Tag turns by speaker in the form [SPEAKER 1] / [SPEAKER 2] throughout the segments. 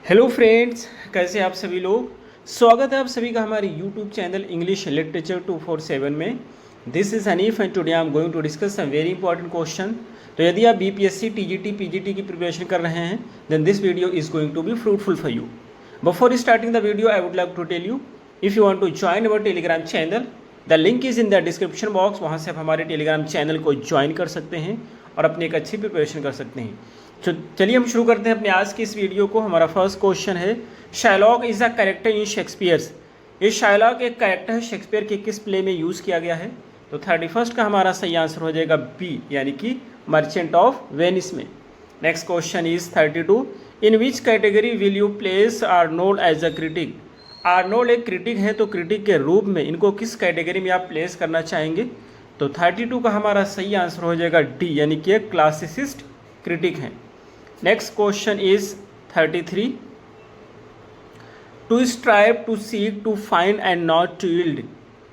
[SPEAKER 1] Hello friends, कैसे आप सभी लोग। स्वागत है आप सभी का हमारे यूट्यूब चैनल इंग्लिश लिटरेचर 247 में। This is Hanif and today I am going to discuss some very important question. तो यदि आप बीपीएससी, टीजीटी, पीजीटी की प्रिपरेशन कर रहे हैं then this video is going to be fruitful for you. Before starting the video I would like to tell you, if you want to join our Telegram channel, the link is in the description box. वहाँ से आप हमारे Telegram channel को join कर सकते हैं और अपनी एक अच्छी प्रिपरेशन कर सकते हैं। तो चलिए हम शुरू करते हैं अपने आज की इस वीडियो को। हमारा फर्स्ट क्वेश्चन है, Shylock is a character in Shakespeare's. ये शाइलॉक एक कैरेक्टर है, शेक्सपियर के किस प्ले में यूज़ किया गया है? तो 31 का हमारा सही आंसर हो जाएगा बी, यानी कि मर्चेंट ऑफ वेनिस में। Next question is 32, in which category will you place Arnold as a critic. Arnold एक क्रिटिक है, तो क्रिटिक के रूप में इनको किस कैटेगरी में आप प्लेस करना चाहेंगे? तो 32 का हमारा सही आंसर हो जाएगा डी, यानी कि एक क्लासिसिस्ट क्रिटिक है। Next question is 33, to strive, to seek, to find and not to yield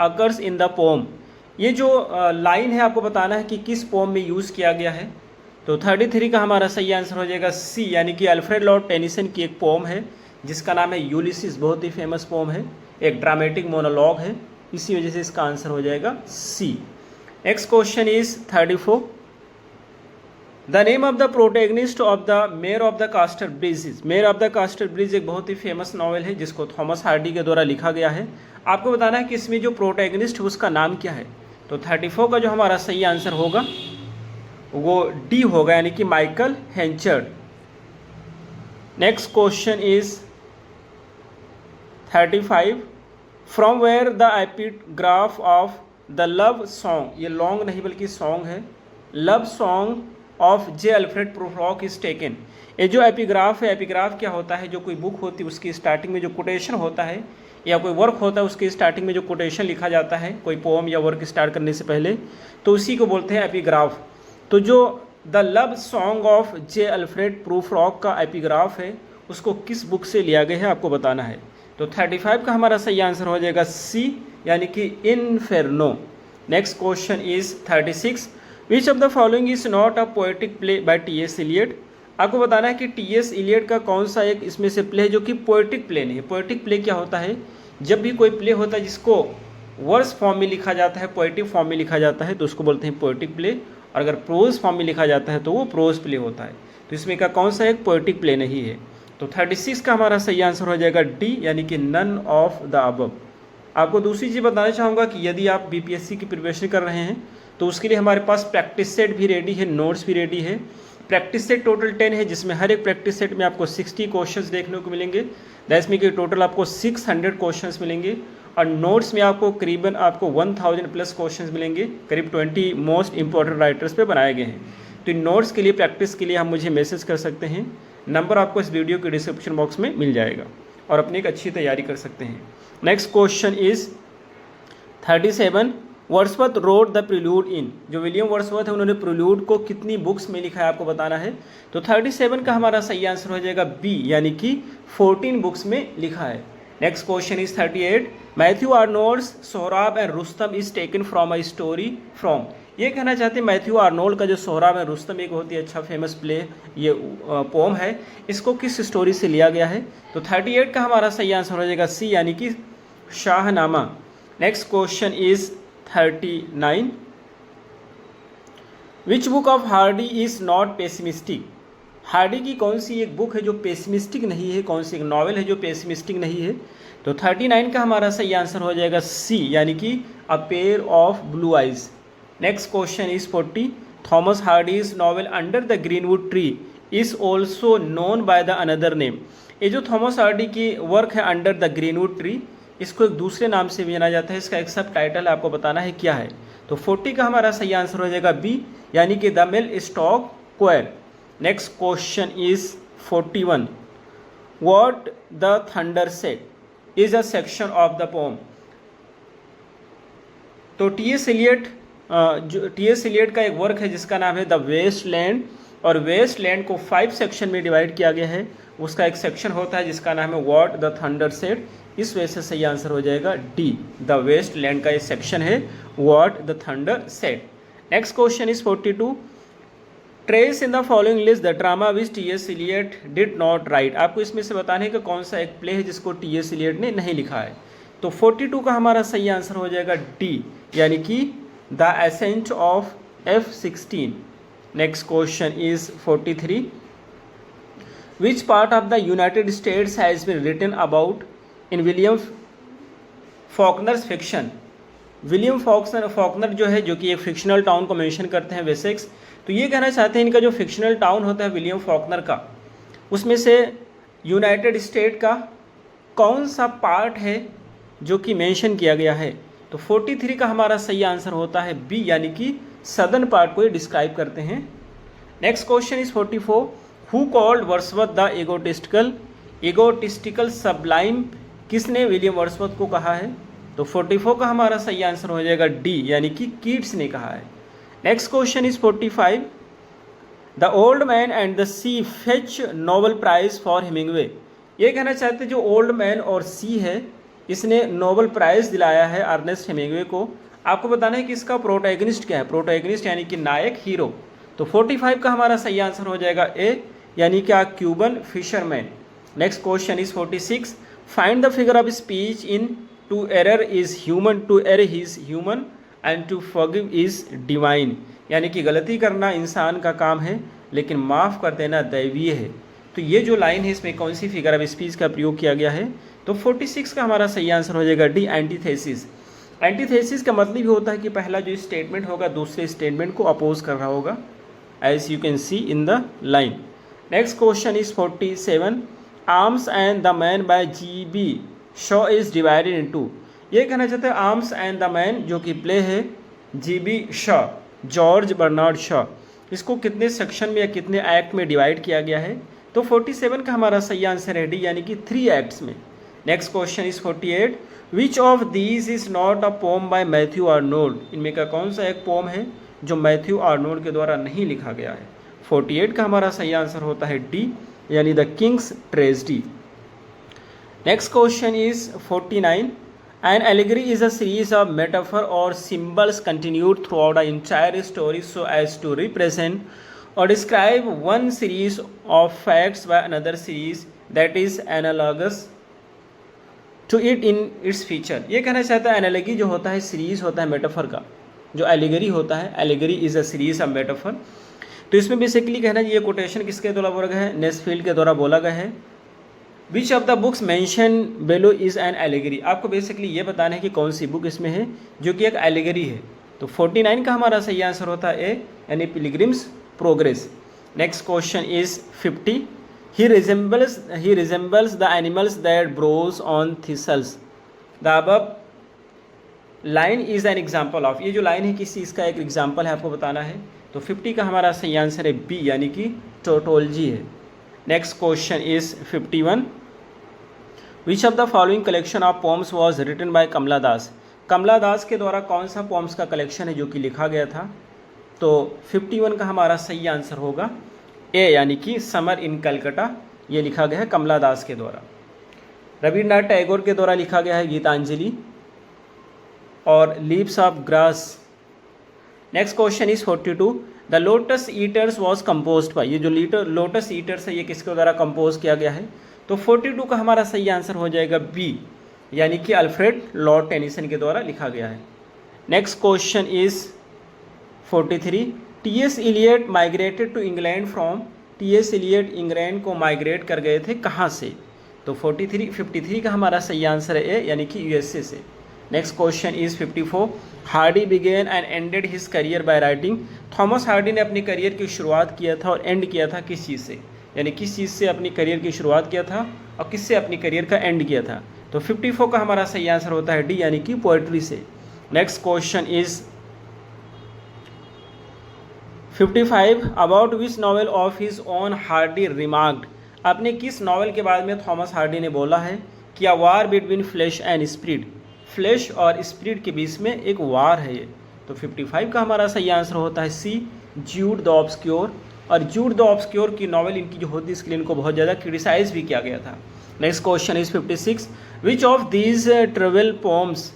[SPEAKER 1] occurs in the poem. ये जो लाइन है आपको बताना है कि किस पोम में यूज़ किया गया है। तो 33 का हमारा सही आंसर हो जाएगा सी, यानी कि अल्फ्रेड लॉर्ड टेनिसन की एक पोम है जिसका नाम है यूलिसिस। बहुत ही फेमस पोम है, एक ड्रामेटिक मोनोलॉग है, इसी वजह से इसका आंसर हो जाएगा C. Next question is 34, the name of the protagonist of the mayor of the Casterbridge is. Mayor of the Casterbridge एक बहुत ही फेमस नॉवेल है जिसको थॉमस हार्डी के द्वारा लिखा गया है। आपको बताना है कि इसमें जो प्रोटैगनिस्ट है उसका नाम क्या है। तो 34 का जो हमारा सही आंसर होगा वो डी होगा, यानी कि Michael Henchard. Next question is 35, from where the epigraph of the love song, ये लॉन्ग नहीं बल्कि सॉन्ग है, love song of J Alfred Prufrock is taken. ये जो एपिग्राफ है, एपिग्राफ क्या होता है? जो कोई बुक होती है उसकी स्टार्टिंग में जो कोटेशन होता है या कोई वर्क होता है उसकी स्टार्टिंग में जो कोटेशन लिखा जाता है कोई पोम या वर्क स्टार्ट करने से पहले, तो उसी को बोलते हैं एपिग्राफ। तो जो the love song of J Alfred Prufrock का एपिग्राफ है उसको किस बुक से लिया गया है आपको बताना है। तो 35 का हमारा सही आंसर हो जाएगा सी, यानी कि Inferno. Next question is 36, which of the following is not a poetic play by T S. Eliot. आपको बताना है कि टी.एस. इलियट का कौन सा एक इसमें से प्ले है जो कि पोएटिक प्ले नहीं है। पोएटिक प्ले क्या होता है? जब भी कोई प्ले होता है जिसको वर्स फॉर्म में लिखा जाता है, पोएटिक फॉर्म में लिखा जाता है, तो उसको बोलते हैं पोएटिक प्ले। और अगर प्रोज फॉर्म में लिखा जाता है तो वो प्रोज प्ले होता है। तो इसमें का कौन सा एक पोएटिक प्ले नहीं है। तो 36 का हमारा सही आंसर हो जाएगा डी, यानी कि नन ऑफ द अबव। आपको दूसरी चीज़ बताना चाहूँगा कि यदि आप बीपीएससी की प्रिपरेशन कर रहे हैं तो उसके लिए हमारे पास प्रैक्टिस सेट भी रेडी है, नोट्स भी रेडी है। प्रैक्टिस सेट टोटल 10 है, जिसमें हर एक प्रैक्टिस सेट में आपको 60 क्वेश्चंस देखने को मिलेंगे। दैट्स मीन कि टोटल आपको 600 क्वेश्चंस मिलेंगे। और नोट्स में आपको करीबन 1000 प्लस क्वेश्चंस मिलेंगे, करीब 20 मोस्ट इंपॉर्टेंट राइटर्स पे बनाए गए हैं। तो इन नोट्स के लिए, प्रैक्टिस के लिए आप मुझे मैसेज कर सकते हैं। नंबर आपको इस वीडियो के डिस्क्रिप्शन बॉक्स में मिल जाएगा और अपनी एक अच्छी तैयारी कर सकते हैं। Next question is 37, Wordsworth wrote the prelude in. जो विलियम वर्ड्सवर्थ है उन्होंने प्रिल्यूड को कितनी बुक्स में लिखा है आपको बताना है। तो 37 का हमारा सही आंसर हो जाएगा बी, यानी कि 14 बुक्स में लिखा है। Next question is 38, Matthew Arnold's Sohrab and Rustam is taken from a story from. ये कहना चाहते हैं मैथ्यू आर्नोल्ड का जो सोहराब एंड रुस्तम एक बहुत ही अच्छा फेमस प्ले, ये पोम है, इसको किस स्टोरी से लिया गया है। तो 38 का हमारा सही आंसर हो जाएगा सी, यानी कि Shahnameh. Next question is 39, which book of Hardy is not pessimistic. Hardy की कौन सी एक बुक है जो पेसिमिस्टिक नहीं है, कौन सी एक नॉवेल है जो पेसिमिस्टिक नहीं है। तो 39 का हमारा सही आंसर हो जाएगा सी, यानी कि a pair of blue eyes. Next question is 40, Thomas Hardy's novel under the greenwood tree is also known by the another name. ये जो थॉमस हार्डी की वर्क है अंडर द ग्रीनवुड ट्री, इसको एक दूसरे नाम से भी जाना जाता है। इसका एक सब टाइटल आपको बताना है क्या है। तो 40 का हमारा सही आंसर हो जाएगा बी, यानी कि the mill stock क्वेर। Next question is 41, what the thunder said is a section of the pome. तो टी.एस. इलियट का एक वर्क है जिसका नाम है द वेस्टलैंड, और वेस्टलैंड को 5 सेक्शन में डिवाइड किया गया है। उसका एक सेक्शन होता है जिसका नाम है व्हाट द थंडर सेड। इस वजह से सही आंसर हो जाएगा डी, द वेस्टलैंड का एक सेक्शन है what the thunder said. Next question is 42, trace in the following list the drama which T S. Eliot did not write. आपको इसमें से बताने का कौन सा एक प्ले है जिसको टी.एस. इलियट ने नहीं लिखा है। तो 42 का हमारा सही आंसर हो जाएगा डी, यानी कि the ascent of F-16। Next question is 43। Which part of the United States has been written about in William Faulkner's fiction. William Faulkner जो है, जो कि एक फिक्शनल टाउन को मेंशन करते हैं, वेसेक्स। तो ये कहना चाहते हैं इनका जो फिक्शनल टाउन होता है विलियम फॉकनर का, उसमें से यूनाइटेड स्टेट का कौन सा पार्ट है जो कि मेंशन किया गया है। तो 43 का हमारा सही आंसर होता है बी, यानी कि सदर्न पार्ट को ये डिस्क्राइब करते हैं। Next question is 44। Who called Wordsworth the egotistical sublime. किसने विलियम वर्ड्सवर्थ को कहा है। तो 44 का हमारा सही आंसर हो जाएगा डी, यानी कि कीट्स ने कहा है। Next question is 45। The old man and the sea fetch Nobel prize for Hemingway. ये कहना चाहते हैं जो ओल्ड मैन और सी है, इसने नोबेल प्राइज दिलाया है अर्नेस्ट हेमिंग्वे को। आपको बताना है कि इसका प्रोटैगनिस्ट क्या है। प्रोटैगनिस्ट यानी कि नायक, हीरो। तो 45 का हमारा सही आंसर हो जाएगा ए, यानी क्या Cuban fisherman. Next question is 46। Find the figure of speech in to err is human, to err is human and to forgive is divine. यानी कि गलती करना इंसान का काम है, लेकिन माफ़ कर देना दैवीय है। तो ये जो लाइन है, इसमें कौन सी फिगर ऑफ स्पीच का प्रयोग किया गया है। तो 46 का हमारा सही आंसर हो जाएगा डी, एंटीथेसिस। एंटीथेसिस का मतलब ही होता है कि पहला जो स्टेटमेंट होगा दूसरे स्टेटमेंट को अपोज कर रहा होगा, as you can see in the line. Next question is 47। Arms and the man by G.B. Shaw is divided into. ये कहना चाहते हैं आर्म्स एंड द मैन जो कि प्ले है G.B. Shaw, George Bernard Shaw, इसको कितने सेक्शन में या कितने एक्ट में डिवाइड किया गया है। तो 47 का हमारा सही आंसर है डी, यानी कि 3 एक्ट्स में। Next question is 48। Which of these is not a poem bye Matthew Arnold. इनमें का कौन सा एक पोम है जो मैथ्यू आर्नोल्ड के द्वारा नहीं लिखा गया है। 48 का हमारा सही आंसर होता है डी, यानी the king's tragedy. Next question is 49। An allegory is a series of metaphor और symbols continued throughout the entire story so as to represent और describe one series of facts by another series that is analogous to it in its feature. ये कहना चाहता है analogy जो होता है series होता है मेटाफर का, जो एलिगरी होता है, allegory is a series of metaphor. तो इसमें बेसिकली कहना ये कोटेशन किसके द्वारा बोला गया है, नेस्फील्ड के द्वारा बोला गया है। Which of the books mentioned below is an allegory. आपको बेसिकली ये बताना है कि कौन सी बुक इसमें है जो कि एक एलिगरी है। तो 49 का हमारा सही आंसर होता है ए, यानी pilgrims progress. Next question is 50। He resembles the animals that browse on thistles. The above line is an example of। ये जो लाइन है किसी इसका एक एग्जाम्पल है, आपको बताना है। तो 50 का हमारा सही आंसर है बी, यानी कि टोटोलॉजी है। Next question is 51। Which of the following collection of poems was written by Kamala Das. Kamala Das के द्वारा कौन सा पोम्स का कलेक्शन है जो कि लिखा गया था। तो 51 का हमारा सही आंसर होगा ए, यानी कि समर इन कलकत्ता। ये लिखा गया है कमला दास के द्वारा। रविन्द्रनाथ टैगोर के द्वारा लिखा गया है गीतांजलि और leaves of grass. Next question is 42। The lotus eaters was composed bye. ये जो लोटस ईटर्स है ये किसके द्वारा कंपोज किया गया है। तो 42 का हमारा सही आंसर हो जाएगा बी, यानी कि अल्फ्रेड लॉर्ड टेनिसन के द्वारा लिखा गया है। Next question is 43। T S. Eliot migrated to England from. T S. Eliot England को माइग्रेट कर गए थे कहाँ से। तो 53 का हमारा सही आंसर है ए, यानी कि यूएसए से। Next question is 54। Hardy began and ended his career by writing. Thomas Hardy ने अपने करियर की शुरुआत किया था और एंड किया था किस चीज़ से, यानी किस चीज़ से अपनी करियर की शुरुआत किया था और किससे अपनी करियर का एंड किया था। तो 54 का हमारा सही आंसर होता है डी, यानी कि पोएट्री से। Next question is 55। About which novel of his own Hardy remarked. अपने किस नॉवेल के बारे में थॉमस हार्डी ने बोला है कि a war between flesh and spirit. Flesh और स्पिरिट के बीच में एक वार है ये। तो 55 का हमारा सही आंसर होता है सी, ज्यूड द ऑब्सक्योर। और ज्यूड द ऑब्सक्योर की नॉवेल इनकी जो होती है इसके लिए इनको बहुत ज़्यादा क्रिटिसाइज भी किया गया था। Next question is 56। Which of these travel poems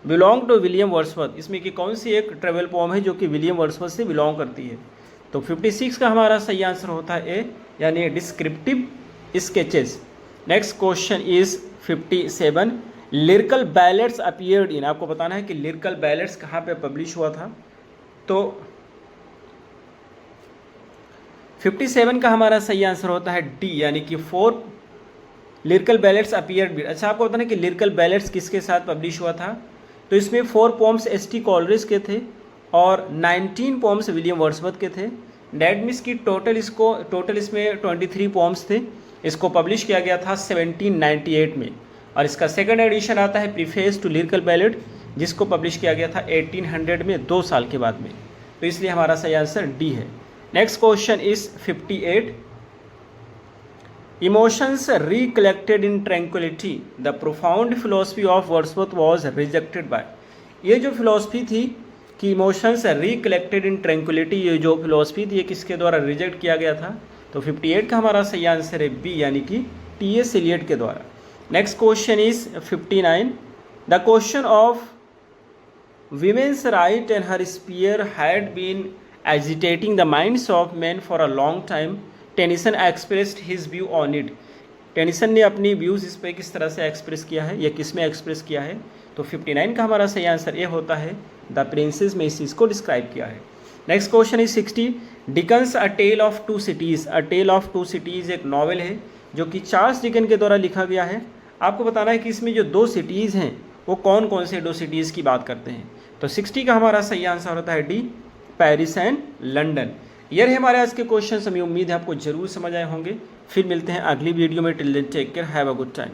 [SPEAKER 1] belong to William Wordsworth. इसमें कि कौन सी एक ट्रेवल पोम है जो कि विलियम वर्ड्सवर्थ से बिलोंग करती है। तो 56 का हमारा सही आंसर होता है ए, यानी descriptive sketches. Next question is 57, lyrical ballads appeared in, आपको बताना है कि लिरिकल बैलेट्स कहाँ पे पब्लिश हुआ था। तो 57 का हमारा सही आंसर होता है डी, यानी कि 4 लिरिकल बैलेट्स अपीयर्ड। अच्छा, आपको बताना है कि लिरिकल बैलेट्स किसके साथ पब्लिश हुआ था। तो इसमें 4 पोम्स एस टी कॉलरिज के थे और 19 पोम्स विलियम वर्ड्सवर्थ के थे। डेट मीन्स की टोटल इसमें 23 पोम्स थे। इसको पब्लिश किया गया था 1798 में, और इसका सेकंड एडिशन आता है प्रीफेस टू लिरिकल बैलेट, जिसको पब्लिश किया गया था 1800 में, 2 साल के बाद में। तो इसलिए हमारा सही आंसर डी है। Next question is 58, emotions recollected in tranquillity the profound philosophy of Wordsworth was rejected by. ये जो फिलोसफी थी कि इमोशंस रिकलेक्टेड इन ट्रैंक्विलिटी, ये जो फिलोसफी थी ये किसके द्वारा रिजेक्ट किया गया था। तो 58 का हमारा सही आंसर है बी, यानी कि टी.एस. एलियट के द्वारा। Next question is 59, the question of women's right and her spear had been agitating the minds of men for a long time. Tennyson expressed his view on it. Tennyson ने अपनी views इस पर किस तरह से express किया है, या किस में एक्सप्रेस किया है। तो 59 का हमारा सही आंसर ये होता है, द प्रिंसेस में इस चीज़ को डिस्क्राइब किया है। Next question is 60, Dickens a tale of two cities. A tale of two cities एक नॉवेल है जो कि चार्ल्स डिकन के द्वारा लिखा गया है। आपको बताना है कि इसमें जो 2 सिटीज़ हैं वो कौन कौन से 2 सिटीज़ की बात करते हैं। तो 60 का हमारा सही आंसर होता है डी, पेरिस एंड लंदन। ये रहे हमारे आज के क्वेश्चन। हमें उम्मीद है आपको जरूर समझ आए होंगे। फिर मिलते हैं अगली वीडियो में। Till then take care, have a good time.